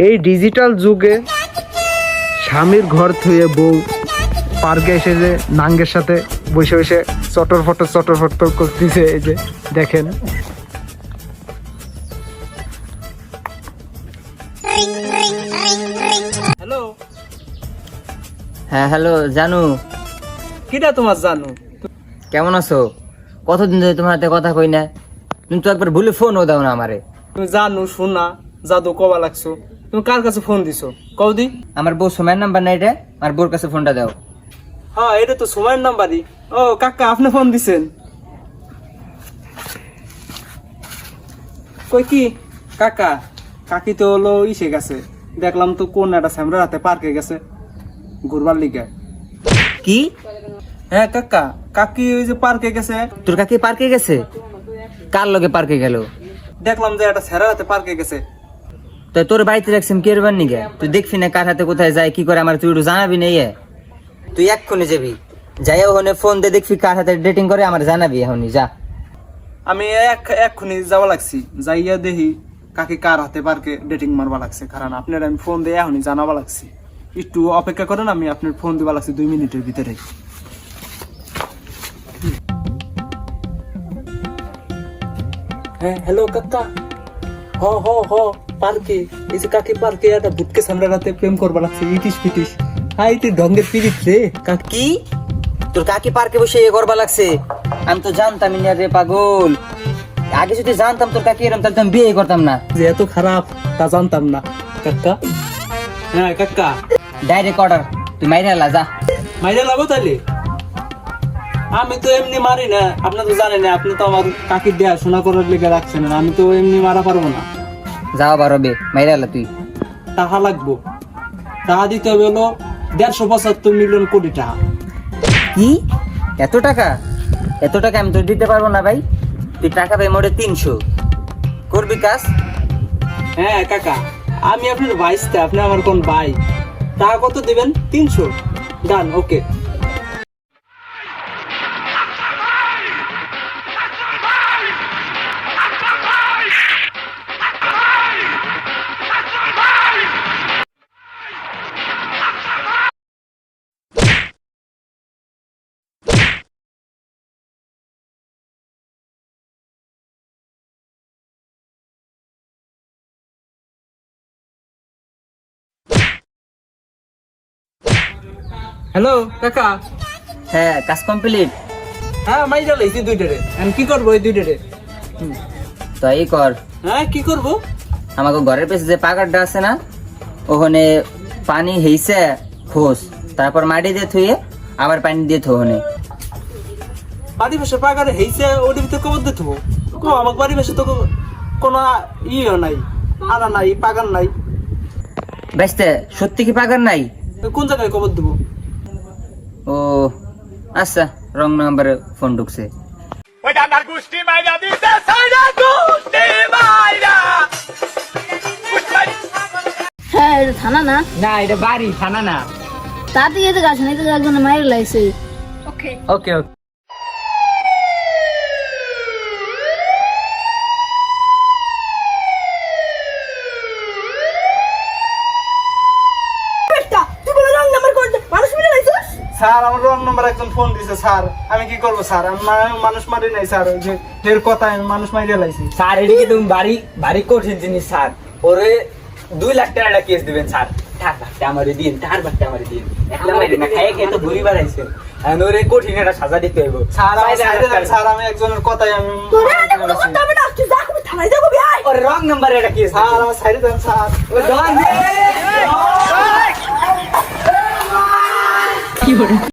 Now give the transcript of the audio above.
এই ডিজিটাল যুগে স্বামীর ঘর থুয়ে বউ পার্কে এসে যে নাঙ্গের সাথে বসে বসে চটর ফটর করতেছে, এই যে দেখেন। হ্যালো। হ্যাঁ হ্যালো জানু, কিটা তোমার জানু? কেমন আছো? কতদিন ধরে তোমার হাতে কথা কই না। তুমি তো একবার ভুলে ফোনও দাও না আমারে। তুমি জানু শোনা জাদু কবা লাগছো? তুমি কার কাছে ফোন দিছো কৌদি? আমার বউ সময়ের নাম্বার নাই রে, আমার বউর কাছে ফোনটা দাও। হ্যাঁ এটা তো সময়ের নাম্বারই। ও কাকা আপনি ফোন দিছেন? কই কি কাকা? কাকি তো হলো ইসে গেছে, দেখলাম তো কোন একটা স্যামরার হাতে পার্কে গেছে ঘুরবার লিগে। কি? হ্যাঁ কাকা, কাকি ওই যে পার্কে গেছে। তোর কাকি পার্কে গেছে? কার লগে পার্কে গেল? দেখলাম যে একটা স্যারের হাতে পার্কে গেছে। তো তোর বাড়িতে রাখছিস কি এরবার নিগে? তুই দেখবি না কার হাতে কোথায় যায় কি করে, আমার তুই একটু জানাবি না। তুই এক্ষুনি যাবি, যাই ওখানে ফোন দিয়ে দেখবি কার হাতে ডেটিং করে, আমার জানাবি এখনই যা। আমি এক্ষুনি যাওয়া লাগছি, যাইয়া দেখি কাকি কার হাতে পার্কে ডেটিং মারবা লাগছে। কারণ আপনার আমি ফোন দিয়ে এখনই জানাবা লাগছি। একটু অপেক্ষা করেন, আমি আপনার ফোন দিবা লাগছি 2 মিনিটের ভিতরে। হ্যাঁ হ্যালো কাকা। হ পার্কে এই যে কাকি পার্কে একটা বুটকে সামনে রাতে প্রেম করবা লাগছে, ইটিস পিটিস। হাই তুই ঢঙ্গের পিরিত রে কাকি। কি? তোর কাকি পার্কে বসে এ করবা লাগছে? আমি তো জানতামই না রে পাগল। আগে যদি জানতাম তোর কাকি এরকম, তাহলে তো আমি বিয়ে করতাম না। যে এত খারাপ তা জানতাম না কাকা। হ্যাঁ কাকা, ডাইরেক্ট অর্ডার, তুই মাইরে আলা যা। মাইরে লাবো তাহলে? আমি তো এমনি মারি না, আপনি তো জানেন না, আপনি তো আমার কাকির দেয়া শোনা করার লেগে রাখছেন না। আমি তো এমনি মারা পারবো না। যাও বারবে মাইরে আলা তুই। টাকা লাগবো, টাকা দিতে হবে হলো 175 মিলিয়ন কোটি টাকা। কি? এত টাকা? এত টাকা আমি তো দিতে পারবো না ভাই। তুই টাকা পাই মোটে 300, করবি কাজ? হ্যাঁ কাকা, আমি আপনার ভাইস্তা, আপনি আমার কোন ভাই। টাকা কত দিবেন? 300। ডান, ওকে। হ্যালো কাকা। হ্যাঁ কাজ কমপ্লিট। হ্যাঁ মাইরা লাইছি 2টারে। আমি কি করবো এই 2টারে? তো এই কর, হ্যাঁ কি করবো? আমাকে ঘরের পেছনে যে পাকারটা আছে না, ওখানে পানি হেইছে খোস, তারপর মাটি দিয়ে থুয়ে আবার পানি দিয়ে থোনে। বাড়ি পাশে পাগারে হেইছে, ওটির ভিতরে কবর দিতে হবো। আমার বাড়ি পাশে তো কোনো ইয়ে নাই, আড়া নাই, পাগার নাই। বেসতে সত্যি কি পাকার নাই? কোন জায়গায় কবর দেবো? ও আচ্ছা, রং নাম্বারে ফোন ঢুকছে। হ্যাঁ এটা থানা না? না এটা বাড়ি, থানা না। তাতে এদিকে আসেন, এদিকে একজন মাইরে লাইছে। ওকে ওকে। স্যার আমার রং নাম্বার একজন ফোন দিছে স্যার। আমি কি করবো স্যার? আমি মানুষ মারি নাই স্যার, ওই যে এর কথা আমি মানুষ মারিয়ে লাইছি। স্যার এদিকে তুমি বাড়ি বাড়ি কঠিন জিনিস স্যার, ওরে 2 লাখ টাকা কেস দিবেন স্যার। টার বাচ্চা আমারে দিন, টার বাচ্চা আমারে দিন। একলা মাইরে না, খাইয়ে খেয়ে তো ঘুরি বাড়াইছেন। আর ওরে কঠিন একটা সাজা দিতে হইব স্যার। স্যার আমি একজনের কথাই আমি ওরে রং নাম্বারে একটা কেস স্যার আমার সাইডে দেন স্যার। ও জন